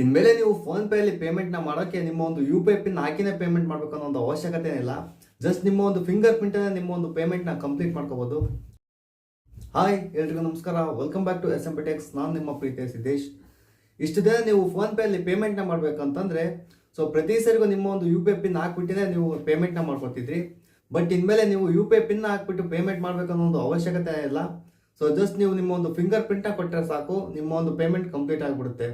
ಇನ್ಮೇಲೆ ನೀವು phone pay ಅಲ್ಲಿ ಪೇಮೆಂಟ್ನ ಮಾಡೋಕ್ಕೆ ನಿಮ್ಮ ಒಂದು ಯು ಪಿ ಐ ಪಿನ್ ಹಾಕಿನೇ ಪೇಮೆಂಟ್ ಮಾಡಬೇಕು ಅನ್ನೋ ಒಂದು ಅವಶ್ಯಕತೆ ಇಲ್ಲ. ಜಸ್ಟ್ ನಿಮ್ಮ ಒಂದು ಫಿಂಗರ್ ಪ್ರಿಂಟ್ ನಿಮ್ಮ ಒಂದು ಪೇಮೆಂಟ್ನ ಕಂಪ್ಲೀಟ್ ಮಾಡ್ಕೋಬಹುದು. ಹಾಯ್ ಎಲ್ರಿಗೂ ನಮಸ್ಕಾರ, welcome back to SMP Techs. ನಾನು ನಿಮ್ಮ ಪ್ರೀತಿಯ ಸಿದ್ದೇಶ್. ಇಷ್ಟು ದಿನ ನೀವು ಫೋನ್ ಪೇ ಅಲ್ಲಿ ಪೇಮೆಂಟ್ನ ಮಾಡಬೇಕಂತಂದ್ರೆ ಪ್ರತಿ ಸರಿಗೂ ನಿಮ್ಮ ಒಂದು ಯು ಪಿ ಐ ಪಿನ್ ಹಾಕ್ಬಿಟ್ಟಿನೇ ನೀವು ಪೇಮೆಂಟ್ನ ಮಾಡ್ಕೊತಿದ್ರಿ. ಬಟ್ ಇನ್ಮೇಲೆ ನೀವು ಯು ಪಿ ಐ ಪಿನ್ ಹಾಕ್ಬಿಟ್ಟು ಪೇಮೆಂಟ್ ಮಾಡಬೇಕನ್ನೋ ಒಂದು ಅವಶ್ಯಕತೆ ಇಲ್ಲ. ಜಸ್ಟ್ ನೀವು ನಿಮ್ಮ ಒಂದು ಫಿಂಗರ್ ಪ್ರಿಂಟ್ನ ಕೊಟ್ಟರೆ ಸಾಕು, ನಿಮ್ಮ ಒಂದು ಪೇಮೆಂಟ್ ಕಂಪ್ಲೀಟ್ ಆಗಿಬಿಡುತ್ತೆ.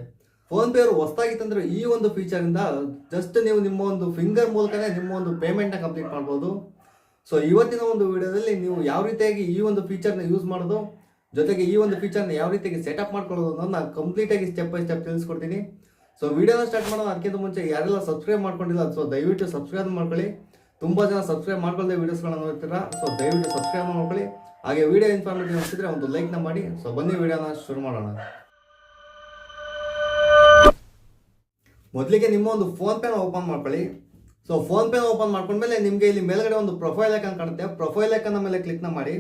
ಫೋನ್ ಪೇ ಅವರು ಹೊಸದಾಗಿ ತಂದ್ರೆ ಈ ಒಂದು ಫೀಚರಿಂದ ಜಸ್ಟ್ ನೀವು ನಿಮ್ಮ ಒಂದು ಫಿಂಗರ್ ಮೂಲಕನೇ ನಿಮ್ಮ ಒಂದು ಪೇಮೆಂಟ್ನ ಕಂಪ್ಲೀಟ್ ಮಾಡ್ಬೋದು. ಇವತ್ತಿನ ಒಂದು ವಿಡಿಯೋದಲ್ಲಿ ನೀವು ಯಾವ ರೀತಿಯಾಗಿ ಈ ಒಂದು ಫೀಚರ್ನ ಯೂಸ್ ಮಾಡೋದು, ಜೊತೆಗೆ ಈ ಒಂದು ಫೀಚರ್ನ ಯಾವ ರೀತಿಯಾಗಿ ಸೆಟಪ್ ಮಾಡ್ಕೊಳ್ಳೋದು ಅನ್ನೋದು ನಾನು ಕಂಪ್ಲೀಟಾಗಿ ಸ್ಟೆಪ್ ಬೈ ಸ್ಟೆಪ್ ತಿಳಿಸ್ಕೊಡ್ತೀನಿ. ವಿಡಿಯೋನ ಸ್ಟಾರ್ಟ್ ಮಾಡೋದು ಅದಕ್ಕಿಂತ ಮುಂಚೆ ಯಾರೆಲ್ಲ ಸಬ್ಸ್ಕ್ರೈಬ್ ಮಾಡ್ಕೊಂಡಿಲ್ಲ ದಯವಿಟ್ಟು ಸಬ್ಸ್ಕ್ರೈಬ್ ಮಾಡ್ಕೊಳ್ಳಿ. ತುಂಬ ಜನ ಸಬ್ಸ್ಕ್ರೈಬ್ ಮಾಡ್ಕೊಳ್ಳದೆ ವೀಡಿಯೋಸ್ಗಳನ್ನ ನೋಡ್ತೀರಾ, ದಯವಿಟ್ಟು ಸಬ್ಸ್ಕ್ರೈಬ್ ಮಾಡ್ಕೊಳ್ಳಿ. ಹಾಗೆ ವಿಡಿಯೋ ಇನ್ಫಾರ್ಮೇಟಿವ್ ಅನಿಸಿದ್ರೆ ಒಂದು ಲೈಕ್ನ ಮಾಡಿ. ಬನ್ನಿ ವಿಡಿಯೋನ ಶುರು ಮಾಡೋಣ. ಮೊದಲಿಗೆ ನಿಮ್ಮ ಒಂದು ಫೋನ್ ಪೇನ ಓಪನ್ ಮಾಡ್ಕೊಳ್ಳಿ. ಫೋನ್ ಪೇನ ಓಪನ್ ಮಾಡ್ಕೊಂಡ್ಮೇಲೆ ನಿಮಗೆ ಇಲ್ಲಿ ಮೇಲ್ಗಡೆ ಒಂದು ಪ್ರೊಫೈಲ್ ಐಕನ್ ಕಾಣುತ್ತೆ. ಪ್ರೊಫೈಲ್ ಐಕನ್ ಮೇಲೆ ಕ್ಲಿಕ್ನ ಮಾಡಿ.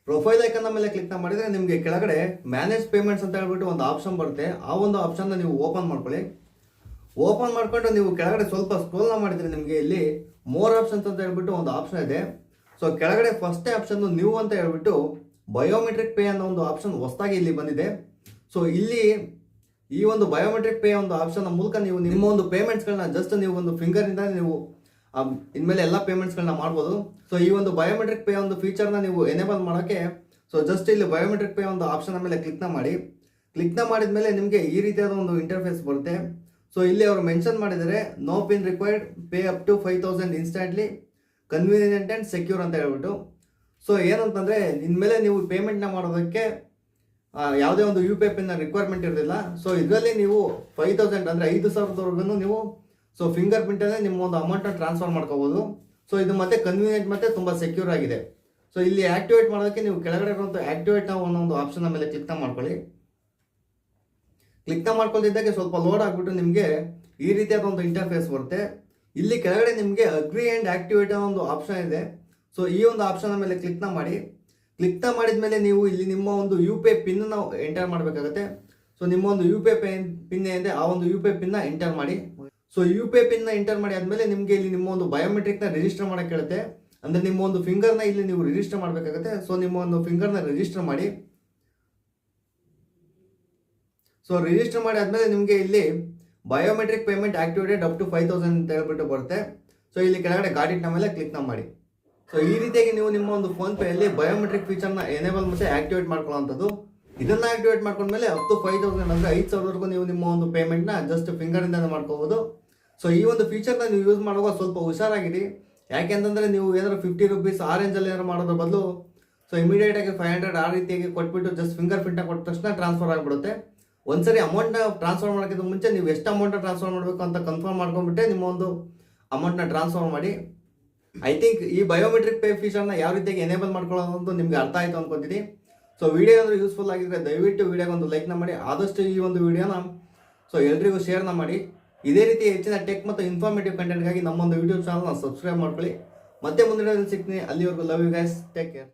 ಪ್ರೊಫೈಲ್ ಐಕನ್ ಮೇಲೆ ಕ್ಲಿಕ್ನ ಮಾಡಿದ್ರೆ ನಿಮಗೆ ಕೆಳಗಡೆ ಮ್ಯಾನೇಜ್ ಪೇಮೆಂಟ್ಸ್ ಅಂತ ಹೇಳ್ಬಿಟ್ಟು ಒಂದು ಆಪ್ಷನ್ ಬರುತ್ತೆ. ಆ ಒಂದು ಆಪ್ಷನ್ನ ನೀವು ಓಪನ್ ಮಾಡ್ಕೊಳ್ಳಿ. ಓಪನ್ ಮಾಡ್ಕೊಂಡು ನೀವು ಕೆಳಗಡೆ ಸ್ವಲ್ಪ ಸ್ಕ್ರೋಲ್ನ ಮಾಡಿದ್ರೆ ನಿಮಗೆ ಇಲ್ಲಿ ಮೋರ್ ಆಪ್ಷನ್ಸ್ ಅಂತ ಹೇಳ್ಬಿಟ್ಟು ಒಂದು ಆಪ್ಷನ್ ಇದೆ. ಕೆಳಗಡೆ ಫಸ್ಟ್ ಆಪ್ಷನ್ ನ್ಯೂ ಅಂತ ಹೇಳ್ಬಿಟ್ಟು ಬಯೋಮೆಟ್ರಿಕ್ ಪೇ ಅನ್ನೋ ಒಂದು ಆಪ್ಷನ್ ಹೊಸದಾಗಿ ಇಲ್ಲಿ ಬಂದಿದೆ. ಇಲ್ಲಿ ಈ ಒಂದು ಬಯೋಮೆಟ್ರಿಕ್ ಪೇ ಒಂದು ಆಪ್ಷನ್ ಮೂಲಕ ನೀವು ನಿಮ್ಮ ಒಂದು ಪೇಮೆಂಟ್ಸ್ಗಳನ್ನ ಜಸ್ಟ್ ನೀವು ಒಂದು ಫಿಂಗರಿಂದ ನೀವು ಇನ್ಮೇಲೆ ಎಲ್ಲ ಪೇಮೆಂಟ್ಸ್ಗಳನ್ನ ಮಾಡ್ಬೋದು. ಈ ಒಂದು ಬಯೋಮೆಟ್ರಿಕ್ ಪೇ ಒಂದು ಫೀಚರ್ನ ನೀವು ಎನೇಬಲ್ ಮಾಡೋಕ್ಕೆ ಜಸ್ಟ್ ಇಲ್ಲಿ ಬಯೋಮೆಟ್ರಿಕ್ ಪೇ ಒಂದು ಆಪ್ಷನ್ ಮೇಲೆ ಕ್ಲಿಕ್ನ ಮಾಡಿ. ಕ್ಲಿಕ್ನ ಮಾಡಿದ ಮೇಲೆ ನಿಮಗೆ ಈ ರೀತಿಯಾದ ಒಂದು ಇಂಟರ್ಫೇಸ್ ಬರುತ್ತೆ. ಇಲ್ಲಿ ಅವರು ಮೆನ್ಷನ್ ಮಾಡಿದರೆ no pin required, pay up to 5,000 instantly, convenient and secure ಅಂತ ಹೇಳ್ಬಿಟ್ಟು. ಏನಂತಂದರೆ ಇನ್ಮೇಲೆ ನೀವು ಪೇಮೆಂಟ್ನ ಮಾಡೋದಕ್ಕೆ ಯಾವುದೇ ಒಂದು ಯು ಪಿ ಐ ಪಿನ್ನ ರಿಕ್ವೈರ್ಮೆಂಟ್ ಇರೋದಿಲ್ಲ. ಇದರಲ್ಲಿ ನೀವು 5,000 ಅಂದರೆ 5,000ವರೆಗೂ ನೀವು ಫಿಂಗರ್ ಪ್ರಿಂಟಲ್ಲೇ ನಿಮ್ಮ ಒಂದು ಅಮೌಂಟ್ನ ಟ್ರಾನ್ಸ್ಫರ್ ಮಾಡ್ಕೋಬೋದು. ಇದು ಮತ್ತೆ ಕನ್ವೀನಿಯಂಟ್ ಮತ್ತು ತುಂಬ ಸೆಕ್ಯೂರ್ ಆಗಿದೆ. ಇಲ್ಲಿ ಆಕ್ಟಿವೇಟ್ ಮಾಡೋದಕ್ಕೆ ನೀವು ಕೆಳಗಡೆ ಇರುವಂಥ ಆಕ್ಟಿವೇಟ್ ಒಂದು ಆಪ್ಷನ್ ಮೇಲೆ ಕ್ಲಿಕ್ನ ಮಾಡ್ಕೊಳ್ಳಿ. ಕ್ಲಿಕ್ನ ಮಾಡ್ಕೊಳ್ತಿದ್ದಾಗೆ ಸ್ವಲ್ಪ ಲೋಡ್ ಆಗಿಬಿಟ್ಟು ನಿಮಗೆ ಈ ರೀತಿಯಾದ ಒಂದು ಇಂಟರ್ಫೇಸ್ ಬರುತ್ತೆ. ಇಲ್ಲಿ ಕೆಳಗಡೆ ನಿಮಗೆ ಅಗ್ರಿ ಆ್ಯಂಡ್ ಆಕ್ಟಿವೇಟ್ ಅನ್ನೋ ಒಂದು ಆಪ್ಷನ್ ಇದೆ. ಈ ಒಂದು ಆಪ್ಷನ್ ಮೇಲೆ ಕ್ಲಿಕ್ನ ಮಾಡಿ. ಕ್ಲಿಕ್ನ ಮಾಡಿದ ಮೇಲೆ ನೀವು ಇಲ್ಲಿ ನಿಮ್ಮ ಒಂದು ಯು ಪಿ ಐ ಪಿನ್ ನಾವು ಎಂಟರ್ ಮಾಡಬೇಕಾಗುತ್ತೆ. ನಿಮ್ಮ ಒಂದು ಯು ಪಿ ಐ ಪಿನ್ ಏನಿದೆ ಆ ಒಂದು ಯು ಪಿ ಐ ಪಿನ್ನ ಎಂಟರ್ ಮಾಡಿ. ಯು ಪಿ ಐ ಪಿನ್ನ ಎಂಟರ್ ಮಾಡಿ ಆದಮೇಲೆ ನಿಮಗೆ ಇಲ್ಲಿ ನಿಮ್ಮ ಒಂದು ಬಯೋಮೆಟ್ರಿಕ್ನ ರಿಜಿಸ್ಟರ್ ಮಾಡೋಕ್ಕೆ ಹೇಳುತ್ತೆ. ಅಂದರೆ ನಿಮ್ಮ ಒಂದು ಫಿಂಗರ್ನ ಇಲ್ಲಿ ನೀವು ರಿಜಿಸ್ಟರ್ ಮಾಡಬೇಕಾಗುತ್ತೆ. ನಿಮ್ಮ ಒಂದು ಫಿಂಗರ್ನ ರಿಜಿಸ್ಟರ್ ಮಾಡಿ. ರಿಜಿಸ್ಟರ್ ಮಾಡಿ ಆದಮೇಲೆ ನಿಮಗೆ ಇಲ್ಲಿ biometric payment activated up to 5,000 ಅಂತ ಹೇಳ್ಬಿಟ್ಟು ಬರುತ್ತೆ. ಇಲ್ಲಿ ಕೆಳಗಡೆ ಗಾಡಿಟ್ನ ಮೇಲೆ ಕ್ಲಿಕ್ನ ಮಾಡಿ. ಈ ರೀತಿಯಾಗಿ ನೀವು ನಿಮ್ಮ ಒಂದು ಫೋನ್ ಪೇಯಲ್ಲಿ ಬಯೋಮೆಟ್ರಿಕ್ ಫೀಚರ್ನ ಎನೇಬಲ್ ಮತ್ತು ಆಕ್ಟಿವೇಟ್ ಮಾಡ್ಕೊಳ್ಳೋವಂಥದ್ದು. ಇದನ್ನು ಆಕ್ಟಿವೇಟ್ ಮಾಡ್ಕೊಂಡ್ಮೇಲೆ ಅಪ್ ಟು 5,000 ಅಂದರೆ 5,000ವರೆಗೂ ನೀವು ನಿಮ್ಮ ಒಂದು ಪೇಮೆಂಟ್ನ ಜಸ್ಟ್ ಫಿಂಗರಿಂದ ಮಾಡ್ಕೋಬೋದು. ಈ ಒಂದು ಫೀಚರ್ನ ನೀವು ಯೂಸ್ ಮಾಡುವಾಗ ಸ್ವಲ್ಪ ಹುಷಾರಾಗಿರಿ. ಯಾಕೆಂತಂದರೆ ನೀವು ಏನಾದ್ರು 50 ರೂಪೀಸ್ ಆ ರೇಂಜಲ್ಲಿ ಏನಾದ್ರು ಮಾಡೋದ್ರ ಬದಲು ಇಮಿಡಿಯೇಟಾಗಿ 500 ಆ ರೀತಿಯಾಗಿ ಕೊಟ್ಬಿಟ್ಟು ಜಸ್ಟ್ ಫಿಂಗರ್ ಪ್ರಿಂಟ್ನ ಕೊಟ್ಟ ತಕ್ಷಣ ಟ್ರಾನ್ಸ್ಫರ್ ಆಗಿಬಿಡುತ್ತೆ. ಒಂದ್ಸರಿ ಅಮೌಂಟ್ನ ಟ್ರಾನ್ಸ್ಫರ್ ಮಾಡೋಕ್ಕಿಂತ ಮುಂಚೆ ನೀವು ಎಷ್ಟು ಅಮೌಂಟ್ನ ಟ್ರಾನ್ಸ್ಫರ್ ಮಾಡಬೇಕು ಅಂತ ಕನ್ಫರ್ಮ್ ಮಾಡ್ಕೊಂಡ್ಬಿಟ್ಟೆ ನಿಮ್ಮ ಒಂದು ಅಮೌಂಟ್ನ ಟ್ರಾನ್ಸ್ಫರ್ ಮಾಡಿ. ಐ ಥಿಂಕ್ ಈ ಬಯೋಮೆಟ್ರಿಕ್ ಪೇ ಫೀಚರ್ನ ಯಾವ ರೀತಿಯಾಗಿ ಎನೇಬಲ್ ಮಾಡ್ಕೊಳ್ಳೋದು ನಿಮಗೆ ಅರ್ಥ ಆಯಿತು ಅನ್ಕೊತೀನಿ. ವಿಡಿಯೋ ಏನಾದರೂ ಯೂಸ್ಫುಲ್ ಆಗಿದ್ರೆ ದಯವಿಟ್ಟು ವಿಡಿಯೋಗೆ ಒಂದು ಲೈಕ್ನ ಮಾಡಿ. ಆದಷ್ಟು ಈ ಒಂದು ವಿಡಿಯೋನ ಎಲ್ರಿಗೂ ಶೇರ್ನ ಮಾಡಿ. ಇದೇ ರೀತಿ ಹೆಚ್ಚಿನ ಟೆಕ್ ಮತ್ತು ಇನ್ಫಾರ್ಮೇಟಿವ್ ಕಂಟೆಂಟ್ಗಾಗಿ ನಮ್ಮೊಂದು ಯೂಟ್ಯೂಬ್ ಚಾನಲ್ನ ಸಬ್ಸ್ಕ್ರೈಬ್ ಮಾಡ್ಕೊಳ್ಳಿ. ಮತ್ತೆ ಮುಂದಿನ ಸಿಗ್ತೀನಿ. ಅಲ್ಲಿವರೆಗೂ love you guys, take care.